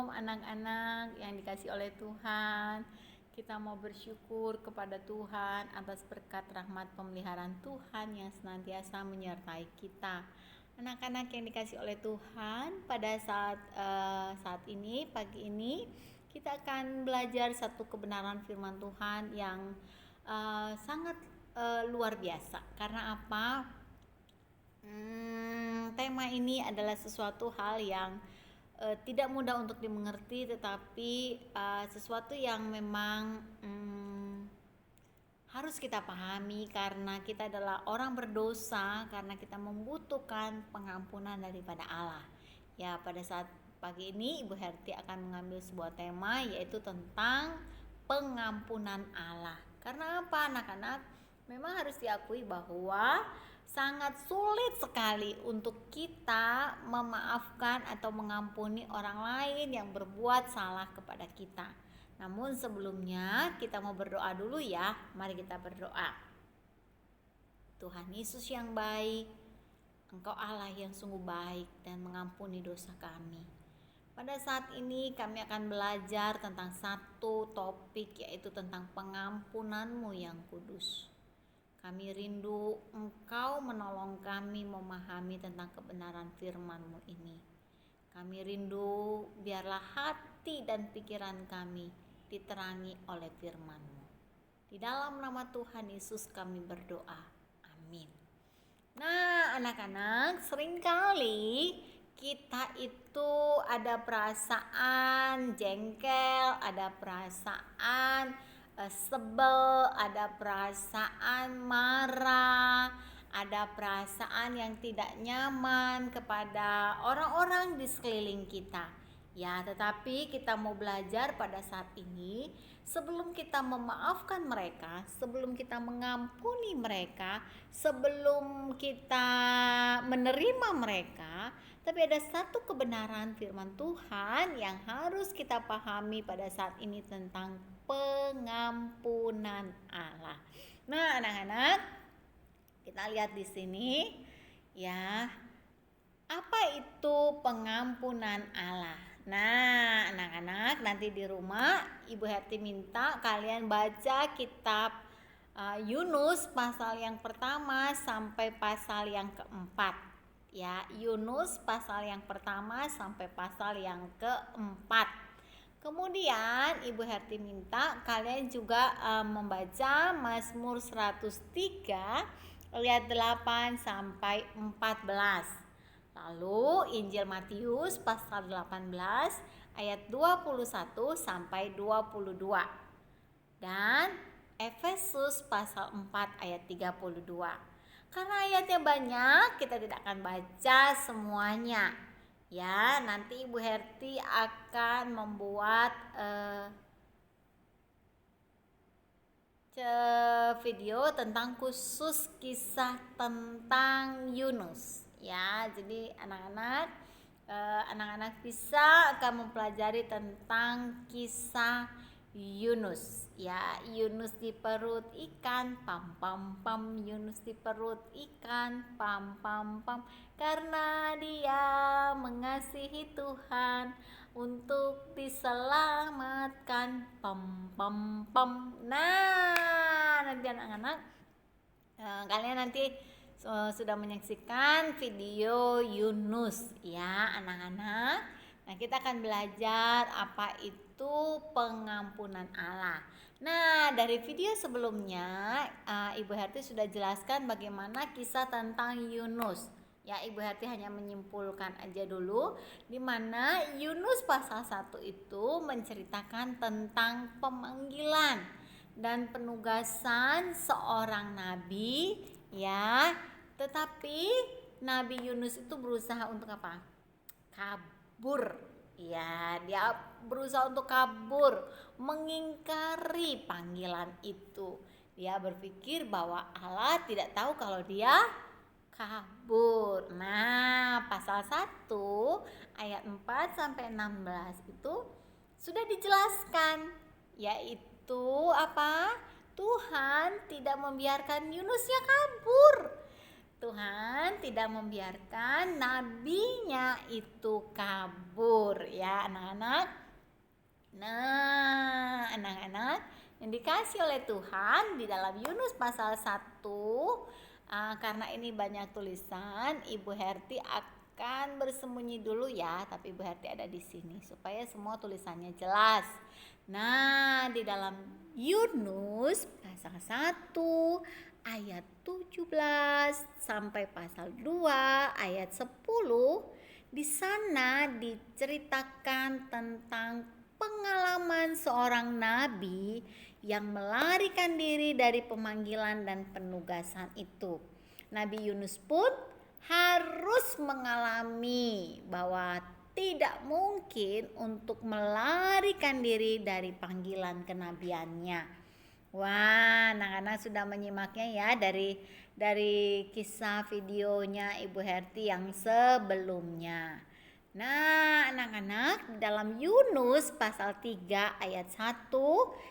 Shalom anak-anak yang dikasih oleh Tuhan. Kita mau bersyukur kepada Tuhan atas berkat rahmat pemeliharaan Tuhan yang senantiasa menyertai kita. Anak-anak yang dikasih oleh Tuhan, pada saat ini, pagi ini, kita akan belajar satu kebenaran firman Tuhan yang sangat luar biasa. Karena apa? Tema ini adalah sesuatu hal yang tidak mudah untuk dimengerti, tetapi sesuatu yang memang harus kita pahami karena kita adalah orang berdosa, karena kita membutuhkan pengampunan daripada Allah. Ya, pada saat pagi ini Ibu Herti akan mengambil sebuah tema, yaitu tentang pengampunan Allah. Karena apa, anak-anak? Memang harus diakui bahwa sangat sulit sekali untuk kita memaafkan atau mengampuni orang lain yang berbuat salah kepada kita. Namun sebelumnya kita mau berdoa dulu ya. Mari kita berdoa. Tuhan Yesus yang baik, Engkau Allah yang sungguh baik dan mengampuni dosa kami. Pada saat ini kami akan belajar tentang satu topik, yaitu tentang pengampunan-Mu yang kudus. Kami rindu Engkau menolong kami memahami tentang kebenaran firman-Mu ini. Kami rindu biarlah hati dan pikiran kami diterangi oleh firman-Mu. Di dalam nama Tuhan Yesus kami berdoa. Amin. Nah, anak-anak, seringkali kita itu ada perasaan jengkel, ada perasaan sebel, ada perasaan marah, ada perasaan yang tidak nyaman kepada orang-orang di sekeliling kita. Ya, tetapi kita mau belajar pada saat ini, sebelum kita memaafkan mereka, sebelum kita mengampuni mereka, sebelum kita menerima mereka, tapi ada satu kebenaran firman Tuhan yang harus kita pahami pada saat ini tentang pengampunan Allah. Nah, anak-anak, kita lihat di sini ya. Apa itu pengampunan Allah? Nah, anak-anak, nanti di rumah Ibu Herti minta kalian baca kitab Yunus pasal yang pertama sampai pasal yang keempat. Ya, Yunus pasal yang pertama sampai pasal yang keempat. Kemudian Ibu Herti minta kalian juga membaca Mazmur 103 ayat 8 sampai 14. Lalu Injil Matius pasal 18 ayat 21 sampai 22. Dan Efesus pasal 4 ayat 32. Karena ayatnya banyak, kita tidak akan baca semuanya. Ya, nanti Ibu Herti akan membuat video tentang khusus kisah tentang Yunus. Ya, jadi anak-anak bisa akan mempelajari tentang kisah Yunus. Ya, Yunus di perut ikan, pam pam pam. Yunus di perut ikan, pam pam pam. Karena dia mengasihi Tuhan untuk diselamatkan, pam pam pam. Nah, nanti anak-anak, kalian nanti sudah menyaksikan video Yunus ya, anak-anak. Nah, kita akan belajar apa itu pengampunan Allah. Nah, dari video sebelumnya Ibu Herti sudah jelaskan bagaimana kisah tentang Yunus. Ya, Ibu Herti hanya menyimpulkan aja dulu, di mana Yunus pasal 1 itu menceritakan tentang pemanggilan dan penugasan seorang nabi, ya. Tetapi Nabi Yunus itu berusaha untuk apa? Kabur. Ya, dia berusaha untuk kabur, mengingkari panggilan itu. Dia berpikir bahwa Allah tidak tahu kalau dia kabur. Nah, pasal 1 ayat 4 sampai 16 itu sudah dijelaskan, yaitu apa? Tuhan tidak membiarkan Yunusnya kabur. Tuhan tidak membiarkan nabinya itu kabur ya anak-anak. Nah, anak-anak yang dikasih oleh Tuhan di dalam Yunus pasal 1, karena ini banyak tulisan, Ibu Herti akan bersembunyi dulu ya, tapi Ibu Herti ada di sini supaya semua tulisannya jelas. Nah, di dalam Yunus pasal 1 ayat 17 sampai pasal 2 ayat 10, di sana diceritakan tentang pengalaman seorang nabi yang melarikan diri dari pemanggilan dan penugasan itu. Nabi Yunus pun harus mengalami bahwa tidak mungkin untuk melarikan diri dari panggilan kenabiannya. Wah, anak-anak sudah menyimaknya ya dari kisah videonya Ibu Herti yang sebelumnya. Nah, anak-anak, dalam Yunus pasal 3 ayat 1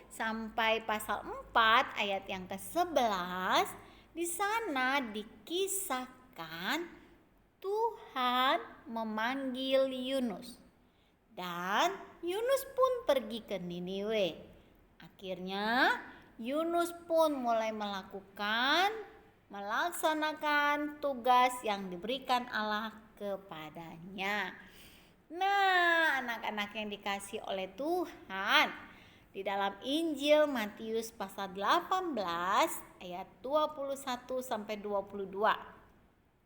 sampai pasal 4 ayat yang ke-11, di sana dikisahkan Tuhan memanggil Yunus. Dan Yunus pun pergi ke Niniwe. Akhirnya Yunus pun mulai melaksanakan tugas yang diberikan Allah kepadanya. Nah, anak-anak yang dikasih oleh Tuhan, di dalam Injil Matius pasal 18 ayat 21 sampai 22.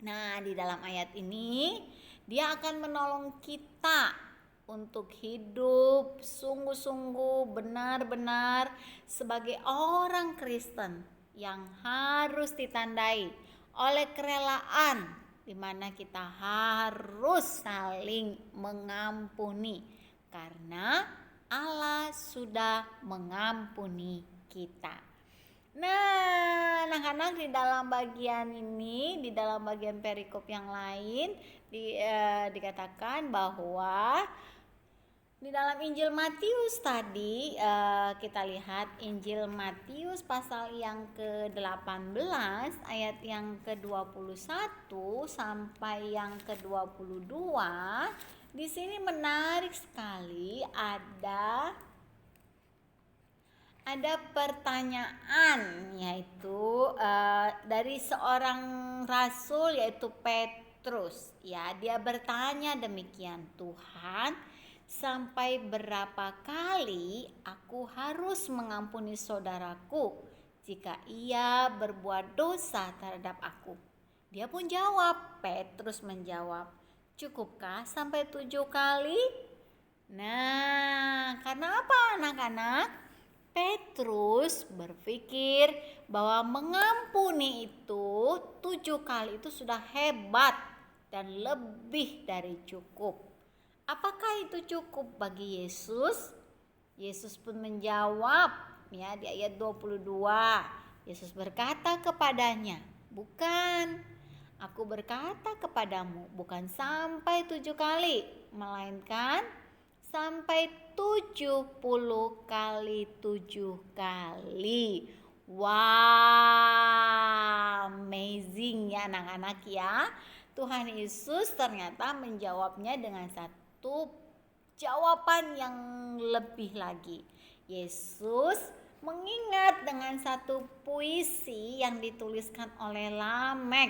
Nah, di dalam ayat ini dia akan menolong kita untuk hidup sungguh-sungguh benar-benar sebagai orang Kristen yang harus ditandai oleh kerelaan, di mana kita harus saling mengampuni karena Allah sudah mengampuni kita. Nah, anak-anak, di dalam bagian ini, di dalam bagian perikop yang lain dikatakan bahwa di dalam Injil Matius tadi, kita lihat Injil Matius pasal yang ke-18 ayat yang ke-21 sampai yang ke-22. Di sini menarik sekali, ada pertanyaan, yaitu dari seorang rasul yaitu Petrus. Ya, dia bertanya demikian, "Tuhan, sampai berapa kali aku harus mengampuni saudaraku jika ia berbuat dosa terhadap aku?" Dia pun jawab, Petrus menjawab, "Cukupkah sampai 7 kali?" Nah, karena apa anak-anak? Petrus berpikir bahwa mengampuni itu 7 kali itu sudah hebat dan lebih dari cukup. Apakah itu cukup bagi Yesus? Yesus pun menjawab ya di ayat 22. Yesus berkata kepadanya, "Bukan, aku berkata kepadamu, bukan sampai 7 kali, melainkan sampai 70 kali 7 kali. Wow, amazing ya anak-anak ya. Tuhan Yesus ternyata menjawabnya dengan satu jawaban yang lebih lagi. Yesus mengingat dengan satu puisi yang dituliskan oleh Lamek.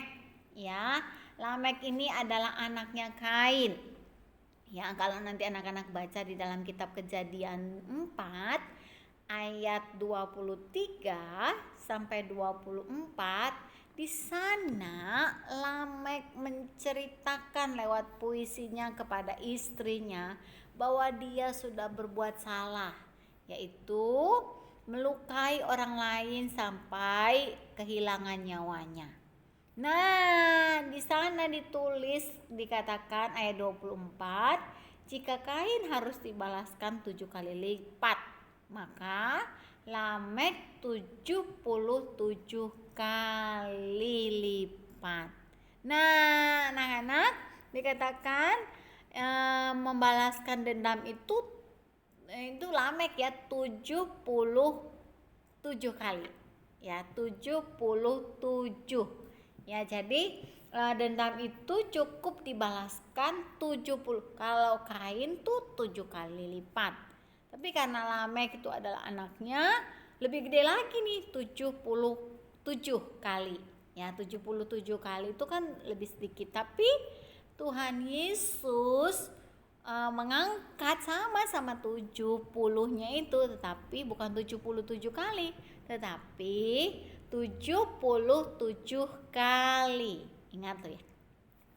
Ya, Lamek ini adalah anaknya Kain. Ya, kalau nanti anak-anak baca di dalam kitab Kejadian 4 ayat 23 sampai 24, di sana Lamek menceritakan lewat puisinya kepada istrinya bahwa dia sudah berbuat salah, yaitu melukai orang lain sampai kehilangan nyawanya. Nah, di sana dikatakan ayat 24, jika Kain harus dibalaskan 7 kali lipat, maka Lamek 77 kali lipat. Nah, anak-anak, dikatakan membalaskan dendam itu Lamek ya 77 kali. Ya, 77. Ya, jadi dendam itu cukup dibalaskan 70. Kalau Kain tuh 7 kali lipat. Tapi karena Lamek itu adalah anaknya, lebih gede lagi nih, 77 kali. Ya, 77 kali itu kan lebih sedikit, tapi Tuhan Yesus mengangkat sama 70-nya itu, tetapi bukan 77 kali, tetapi 77 kali. Ingat tuh ya.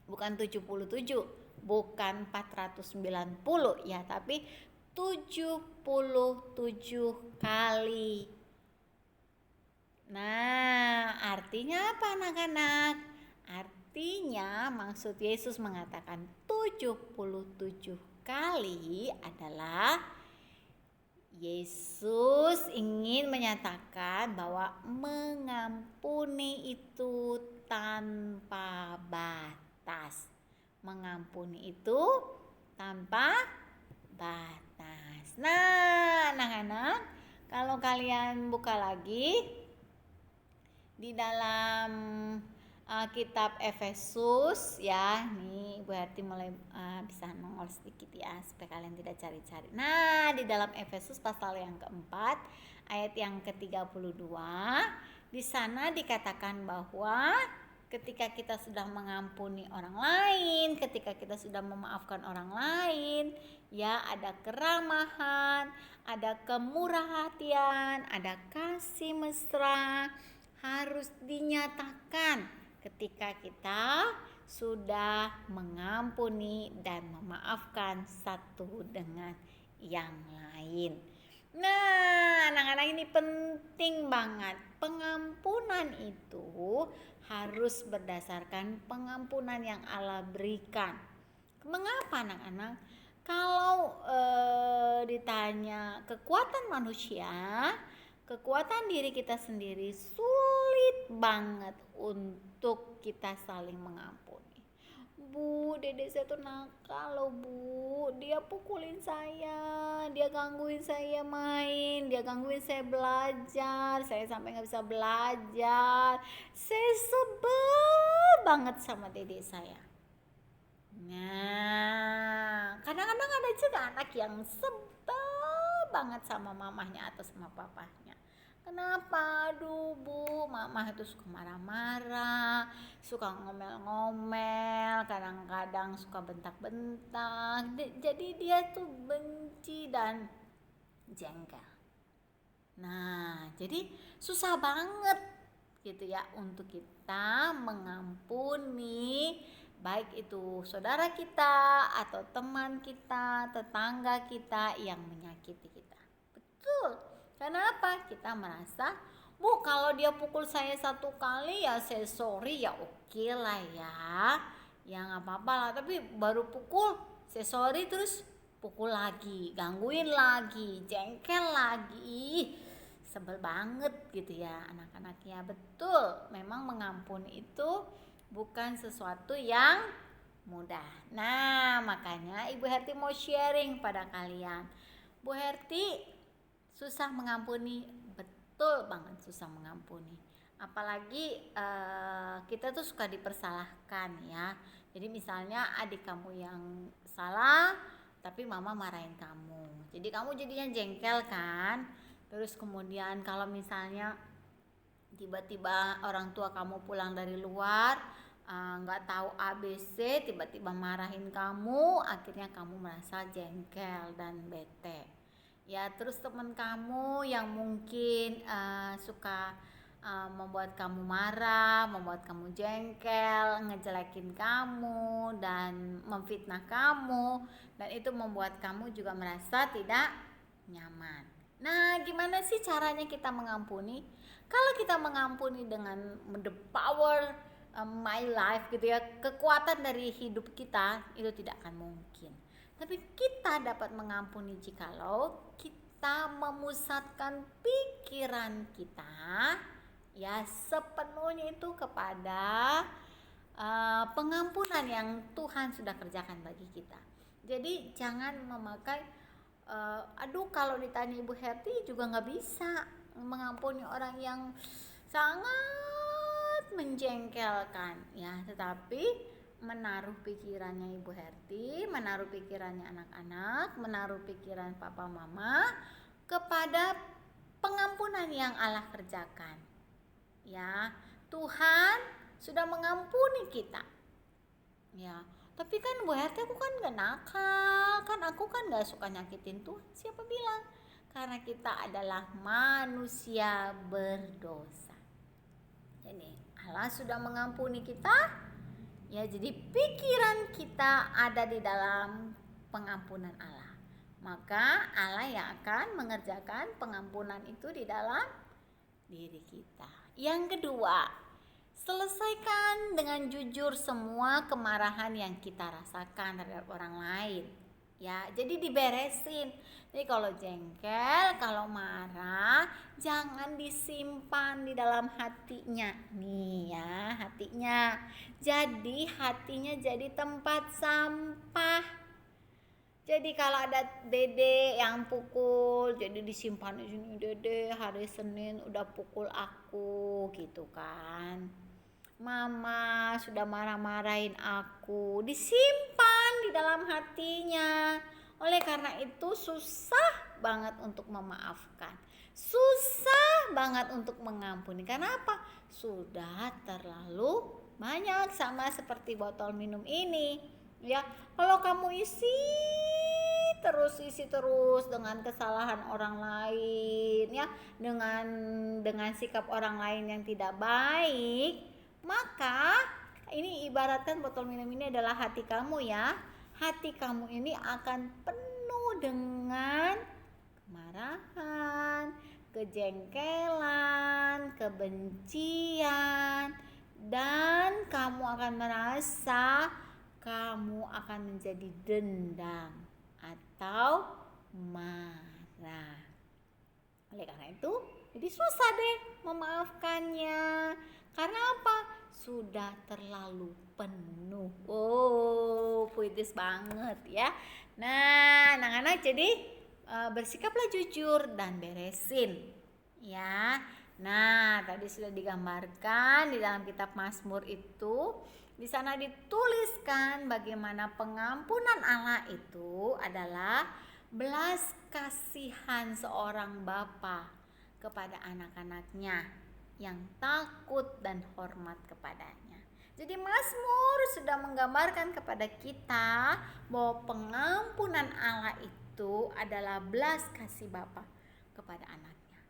Bukan 77, bukan 490 ya, tapi 77 kali. Nah, artinya apa anak-anak? Artinya maksud Yesus mengatakan 77 kali adalah Yesus ingin menyatakan bahwa mengampuni itu tanpa batas. Mengampuni itu tanpa batas. Nah, anak-anak, kalau kalian buka lagi di dalam kitab Efesus ya, nih Ibu Herti mulai bisa nongol sedikit ya supaya kalian tidak cari-cari. Nah, di dalam Efesus pasal yang keempat ayat yang ke-32, di sana dikatakan bahwa ketika kita sudah mengampuni orang lain, ketika kita sudah memaafkan orang lain, ya ada keramahan, ada kemurahan hatian, ada kasih mesra, harus dinyatakan ketika kita sudah mengampuni dan memaafkan satu dengan yang lain. Nah, anak-anak, ini penting banget. Pengampunan itu harus berdasarkan pengampunan yang Allah berikan. Mengapa anak-anak? Kalau ditanya kekuatan manusia, kekuatan diri kita sendiri sulit banget untuk kita saling mengampuni. Bu, dedek saya tuh nakal loh bu, dia pukulin saya, dia gangguin saya main, dia gangguin saya belajar, saya sampai gak bisa belajar, saya sebel banget sama dedek saya. Nah, kadang-kadang ada juga anak yang sebel banget sama mamahnya atau sama papahnya. Kenapa? Aduh bu, mamah itu suka marah-marah, suka ngomel-ngomel, kadang-kadang suka bentak-bentak. Jadi dia tuh benci dan jengkel. Nah, jadi susah banget gitu ya untuk kita mengampuni, baik itu saudara kita atau teman kita, tetangga kita yang menyakiti kita. Betul. Kenapa? Kita merasa, bu kalau dia pukul saya 1 kali ya saya sorry ya oke lah ya gak apa-apa lah, tapi baru pukul saya sorry terus pukul lagi, gangguin lagi, jengkel lagi, sebel banget gitu ya anak-anaknya. Betul, memang mengampuni itu bukan sesuatu yang mudah. Nah, makanya Ibu Herti mau sharing pada kalian. Bu Herti susah mengampuni, betul banget susah mengampuni. Apalagi kita tuh suka dipersalahkan ya. Jadi misalnya adik kamu yang salah, tapi mama marahin kamu. Jadi kamu jadinya jengkel kan. Terus kemudian kalau misalnya tiba-tiba orang tua kamu pulang dari luar, nggak tahu ABC, tiba-tiba marahin kamu, akhirnya kamu merasa jengkel dan bete. Ya, terus teman kamu yang mungkin suka membuat kamu marah, membuat kamu jengkel, ngejelekin kamu dan memfitnah kamu, dan itu membuat kamu juga merasa tidak nyaman. Nah, gimana sih caranya kita mengampuni? Kalau kita mengampuni dengan the power my life gitu ya, kekuatan dari hidup kita, itu tidak akan mungkin. Tapi kita dapat mengampuni jikalau kita memusatkan pikiran kita ya sepenuhnya itu kepada pengampunan yang Tuhan sudah kerjakan bagi kita. Jadi jangan memakai aduh kalau ditanya Ibu Herti juga gak bisa mengampuni orang yang sangat menjengkelkan ya, tetapi menaruh pikirannya Ibu Herti, menaruh pikirannya anak-anak, menaruh pikiran papa mama kepada pengampunan yang Allah kerjakan. Ya, Tuhan sudah mengampuni kita. Ya, tapi kan Bu Herti, aku kan gak nakal, kan aku kan gak suka nyakitin Tuhan. Siapa bilang? Karena kita adalah manusia berdosa. Jadi Allah sudah mengampuni kita. Ya, jadi pikiran kita ada di dalam pengampunan Allah. Maka Allah yang akan mengerjakan pengampunan itu di dalam diri kita. Yang kedua, selesaikan dengan jujur semua kemarahan yang kita rasakan terhadap orang lain. Ya, jadi diberesin. Jadi kalau jengkel, kalau marah, jangan disimpan di dalam hatinya. Nih ya, hatinya. Jadi hatinya jadi tempat sampah. Jadi kalau ada dede yang pukul, jadi disimpan di sini, dede hari Senin udah pukul aku gitu kan. Mama sudah marah-marahin aku, disimpan di dalam hatinya. Oleh karena itu susah banget untuk memaafkan, susah banget untuk mengampuni. Karena apa? Sudah terlalu banyak, sama seperti botol minum ini. Ya, kalau kamu isi terus dengan kesalahan orang lain, ya, dengan sikap orang lain yang tidak baik, maka ini ibaratkan botol minum ini adalah hati kamu ya. Hati kamu ini akan penuh dengan kemarahan, kejengkelan, kebencian, dan kamu akan merasa kamu akan menjadi dendam atau marah. Oleh karena itu, jadi susah deh memaafkannya. Karena apa? Sudah terlalu penuh. Oh, puitis banget ya. Nah, anak-anak jadi bersikaplah jujur dan beresin ya. Nah, tadi sudah digambarkan di dalam kitab Mazmur itu. Di sana dituliskan bagaimana pengampunan Allah itu adalah belas kasihan seorang bapa kepada anak-anaknya yang takut dan hormat kepadanya. Jadi Mazmur sudah menggambarkan kepada kita bahwa pengampunan Allah itu adalah belas kasih bapa kepada anaknya.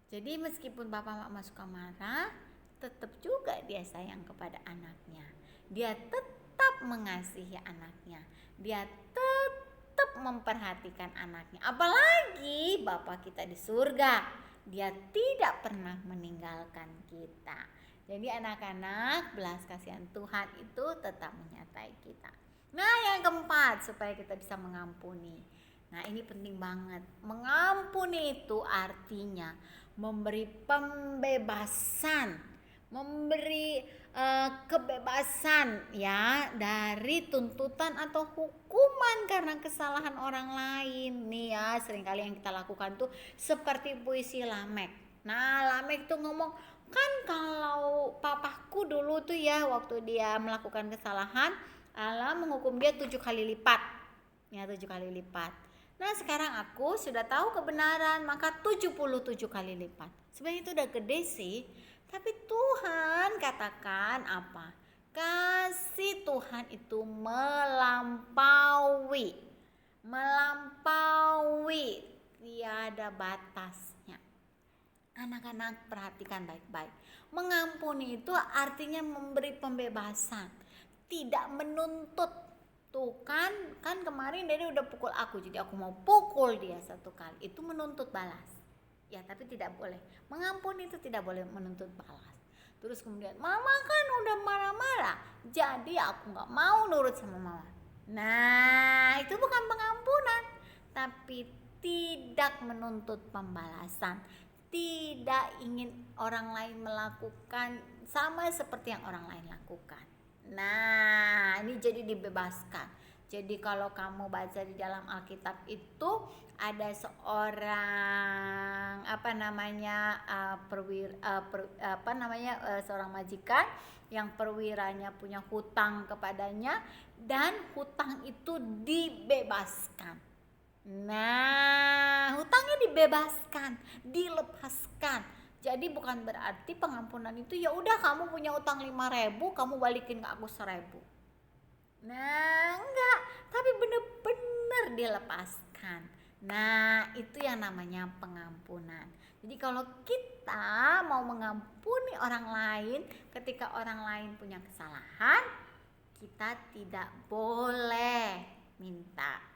Jadi meskipun bapak mama suka marah, tetap juga dia sayang kepada anaknya. Dia tetap mengasihi anaknya. Dia tetap memperhatikan anaknya. Apalagi Bapa kita di surga, dia tidak pernah meninggalkan kita. Jadi anak-anak, belas kasihan Tuhan itu tetap menyertai kita. Nah, yang keempat, supaya kita bisa mengampuni. Nah, ini penting banget. Mengampuni itu artinya memberi pembebasan, memberi kebebasan ya dari tuntutan atau hukuman karena kesalahan orang lain. Nih ya, seringkali yang kita lakukan tuh seperti puisi Lamek. Nah, Lamek tuh ngomong, kan kalau papaku dulu tuh ya, waktu dia melakukan kesalahan, Allah menghukum dia 7 kali lipat. Ya, 7 kali lipat. Nah, sekarang aku sudah tahu kebenaran, maka 77 kali lipat. Sebenarnya itu udah gede sih. Tapi Tuhan katakan apa? Kasih Tuhan itu melampaui, tiada batasnya. Anak-anak perhatikan baik-baik. Mengampuni itu artinya memberi pembebasan, tidak menuntut. Tuh kan kemarin dia udah pukul aku, jadi aku mau pukul dia 1 kali. Itu menuntut balas. Ya, tapi tidak boleh. Mengampuni itu tidak boleh menuntut balas. Terus kemudian, mama kan udah marah-marah, jadi aku gak mau nurut sama mama. Nah, itu bukan pengampunan, tapi tidak menuntut pembalasan. Tidak ingin orang lain melakukan sama seperti yang orang lain lakukan. Nah, ini jadi dibebaskan. Jadi kalau kamu baca di dalam Alkitab itu ada seorang seorang majikan yang perwiranya punya hutang kepadanya dan hutang itu dibebaskan. Nah, hutangnya dibebaskan, dilepaskan. Jadi bukan berarti pengampunan itu ya udah kamu punya utang 5.000, kamu balikin ke aku 1.000. Nah, enggak, tapi benar-benar dilepaskan. Nah, itu yang namanya pengampunan. Jadi kalau kita mau mengampuni orang lain ketika orang lain punya kesalahan, kita tidak boleh minta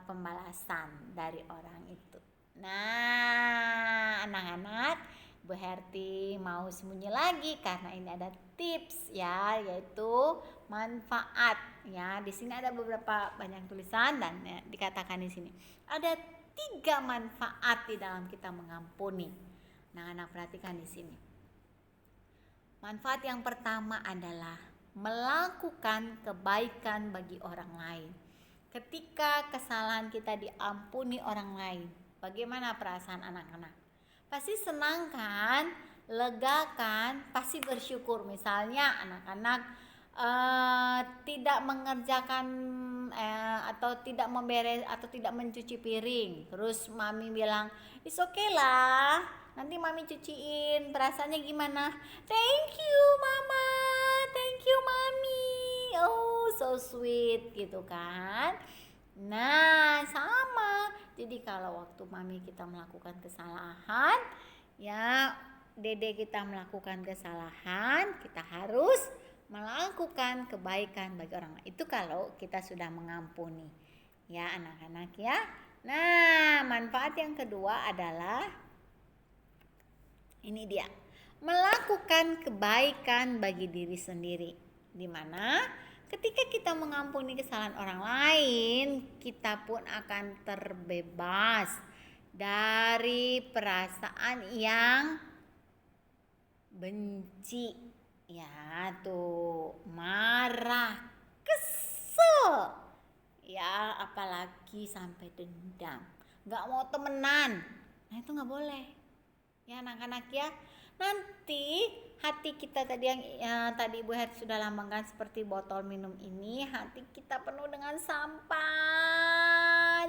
pembalasan dari orang itu. Nah, anak-anak, Bu Herti mau sembunyi lagi karena ini ada tips ya, yaitu manfaat ya. Di sini ada beberapa banyak tulisan dan ya, dikatakan di sini ada 3 manfaat di dalam kita mengampuni. Nah, anak perhatikan di sini. Manfaat yang pertama adalah melakukan kebaikan bagi orang lain. Ketika kesalahan kita diampuni orang lain, bagaimana perasaan anak-anak? Pasti senang kan, lega kan, pasti bersyukur. Misalnya anak-anak tidak mengerjakan atau tidak memberes atau tidak mencuci piring, terus mami bilang it's okay lah, nanti mami cuciin. Perasaannya gimana? Thank you mama, thank you mami, oh so sweet gitu kan. Nah, sama. Jadi kalau waktu mami kita melakukan kesalahan, ya dede kita melakukan kesalahan, kita harus melakukan kebaikan bagi orang lain. Itu kalau kita sudah mengampuni. Ya, anak-anak ya. Nah, manfaat yang kedua adalah ini dia. Melakukan kebaikan bagi diri sendiri. Di mana ketika kita mengampuni kesalahan orang lain, kita pun akan terbebas dari perasaan yang benci, ya tuh, marah, kesel, ya apalagi sampai dendam, nggak mau temenan. Nah itu nggak boleh, ya anak-anak ya. Nanti hati kita tadi yang tadi Ibu Herti sudah lambangkan seperti botol minum ini, hati kita penuh dengan sampah,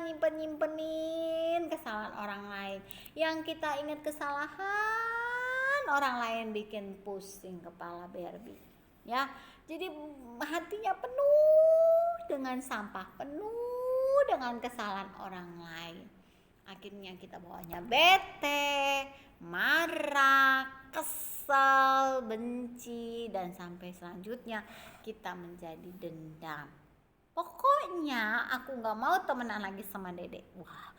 nyimpenin kesalahan orang lain. Yang kita ingat kesalahan orang lain bikin pusing kepala Barbie. Ya, jadi hatinya penuh dengan sampah, penuh dengan kesalahan orang lain. Akhirnya kita bawanya bete, marah, kesal, benci, dan sampai selanjutnya kita menjadi dendam. Pokoknya aku gak mau temenan lagi sama dede. Wah,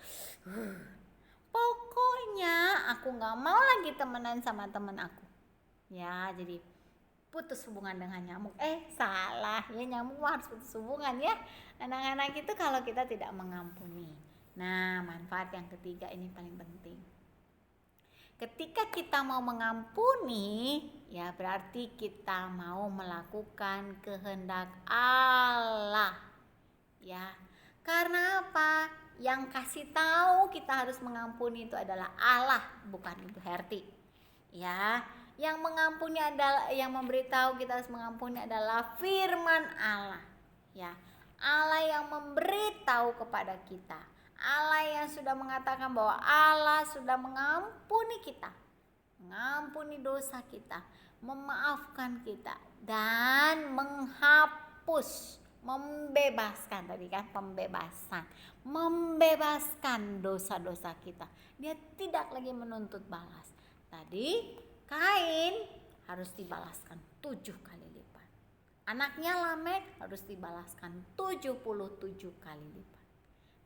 pokoknya aku gak mau lagi temenan sama temen aku. Ya, jadi putus hubungan dengan nyamuk. Salah ya, nyamuk harus putus hubungan ya. Anak-anak itu kalau kita tidak mengampuni. Nah, manfaat yang ketiga ini paling penting. Ketika kita mau mengampuni, ya berarti kita mau melakukan kehendak Allah. Ya. Karena apa? Yang kasih tahu kita harus mengampuni itu adalah Allah, bukan Ibu Herti. Ya. Yang mengampuni adalah, yang memberitahu kita harus mengampuni adalah firman Allah. Ya. Allah yang memberitahu kepada kita. Allah yang sudah mengatakan bahwa Allah sudah mengampuni kita, mengampuni dosa kita, memaafkan kita, dan menghapus, membebaskan, tadi kan pembebasan, membebaskan dosa-dosa kita. Dia tidak lagi menuntut balas. Tadi Kain harus dibalaskan 7 kali lipat. Anaknya Lamek harus dibalaskan 77 kali lipat.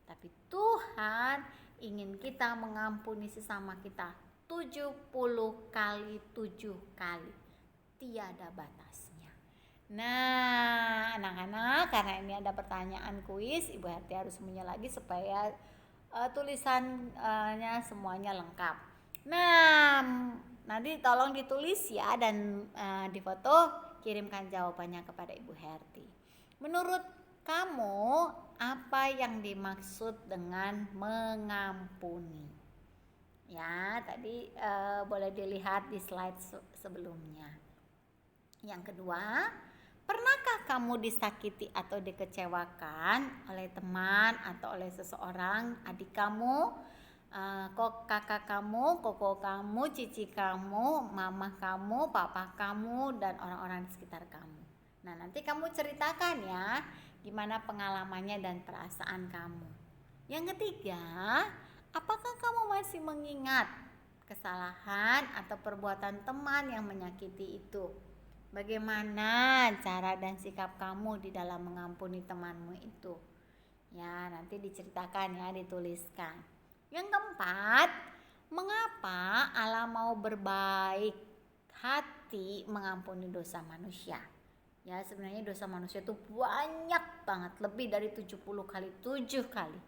Tapi Tuhan ingin kita mengampuni sesama kita 70 kali 7 kali. Tiada batasnya. Nah, anak-anak, karena ini ada pertanyaan kuis, Ibu Herti harus punya lagi supaya tulisannya semuanya lengkap. Nah, nanti tolong ditulis ya dan difoto, kirimkan jawabannya kepada Ibu Herti. Menurut kamu apa yang dimaksud dengan mengampuni? Ya, tadi boleh dilihat di slide sebelumnya. Yang kedua, pernahkah kamu disakiti atau dikecewakan oleh teman atau oleh seseorang, adik kamu, kakak kamu, koko kamu, cici kamu, mama kamu, papa kamu, dan orang-orang di sekitar kamu? Nah, nanti kamu ceritakan ya, gimana pengalamannya dan perasaan kamu. Yang ketiga, apakah kamu masih mengingat kesalahan atau perbuatan teman yang menyakiti itu? Bagaimana cara dan sikap kamu di dalam mengampuni temanmu itu? Ya, nanti diceritakan ya, dituliskan. Yang keempat, mengapa Allah mau berbaik hati mengampuni dosa manusia? Ya, sebenarnya dosa manusia itu banyak banget, lebih dari 70 kali 7 kali.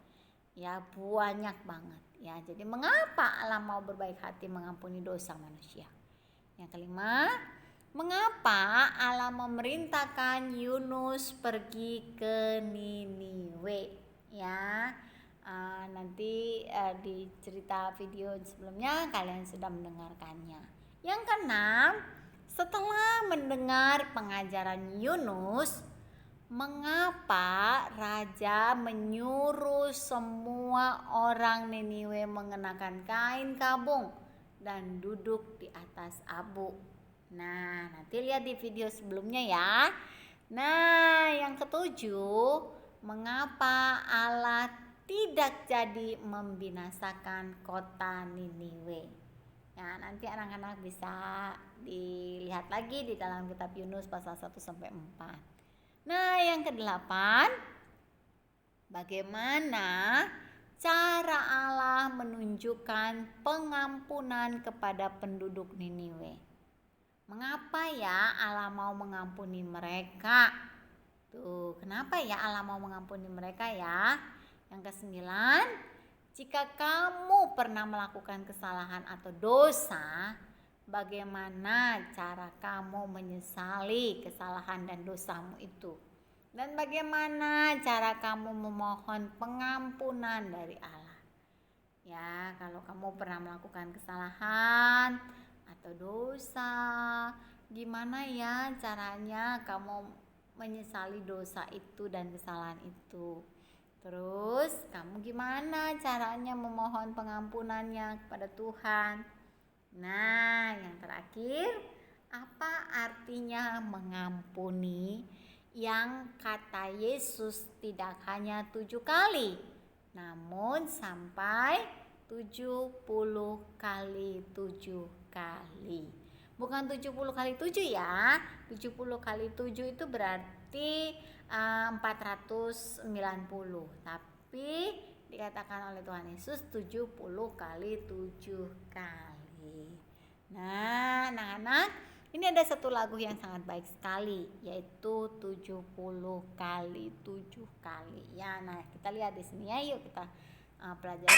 Ya, banyak banget. Ya, jadi mengapa Allah mau berbaik hati mengampuni dosa manusia? Yang kelima, mengapa Allah memerintahkan Yunus pergi ke Niniwe? Ya, nanti di cerita video sebelumnya kalian sudah mendengarkannya. Yang keenam, setelah mendengar pengajaran Yunus, mengapa raja menyuruh semua orang Niniwe mengenakan kain kabung dan duduk di atas abu? Nah, nanti lihat di video sebelumnya ya. Nah, yang ketujuh, mengapa Allah tidak jadi membinasakan kota Niniwe? Nah, nanti anak-anak bisa dilihat lagi di dalam kitab Yunus pasal 1 sampai 4. Nah, yang kedelapan, bagaimana cara Allah menunjukkan pengampunan kepada penduduk Niniwe? Mengapa ya Allah mau mengampuni mereka? Tuh, kenapa ya Allah mau mengampuni mereka ya? Yang kesembilan, jika kamu pernah melakukan kesalahan atau dosa, bagaimana cara kamu menyesali kesalahan dan dosamu itu? Dan bagaimana cara kamu memohon pengampunan dari Allah? Ya, kalau kamu pernah melakukan kesalahan atau dosa, gimana ya caranya kamu menyesali dosa itu dan kesalahan itu? Terus kamu gimana caranya memohon pengampunannya kepada Tuhan? Nah, yang terakhir, apa artinya mengampuni? Yang kata Yesus tidak hanya 7 kali, namun sampai 70 kali 7 kali. Bukan 70 kali 7 ya. 70 kali 7 itu berarti 490. Tapi dikatakan oleh Tuhan Yesus 70 kali 7 kali. Nah, anak-anak, ini ada satu lagu yang sangat baik sekali, yaitu 70 kali 7 kali. Ya, nah kita lihat di sini ya, yuk kita pelajari.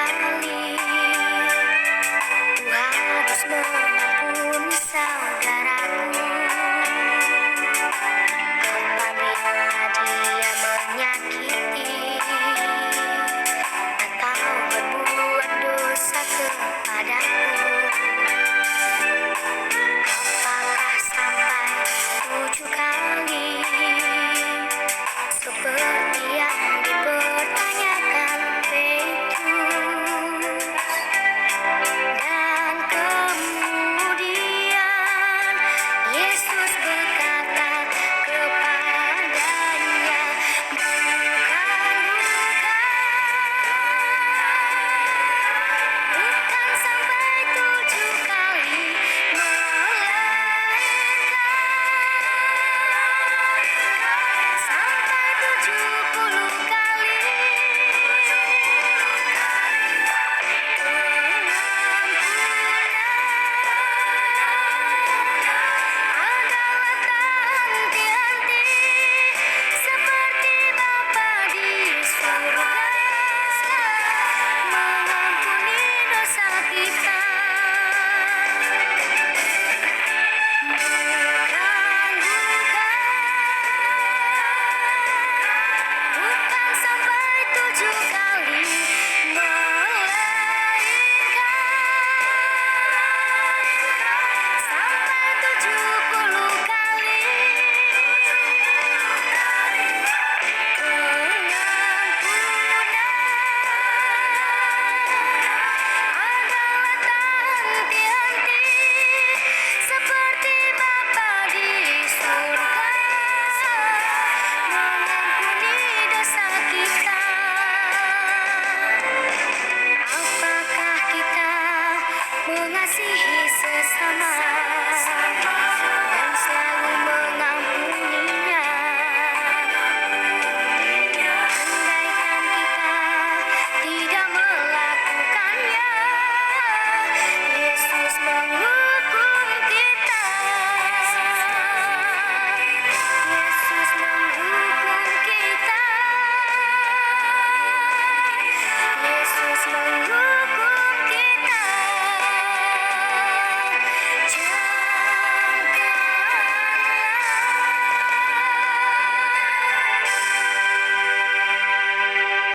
Allah.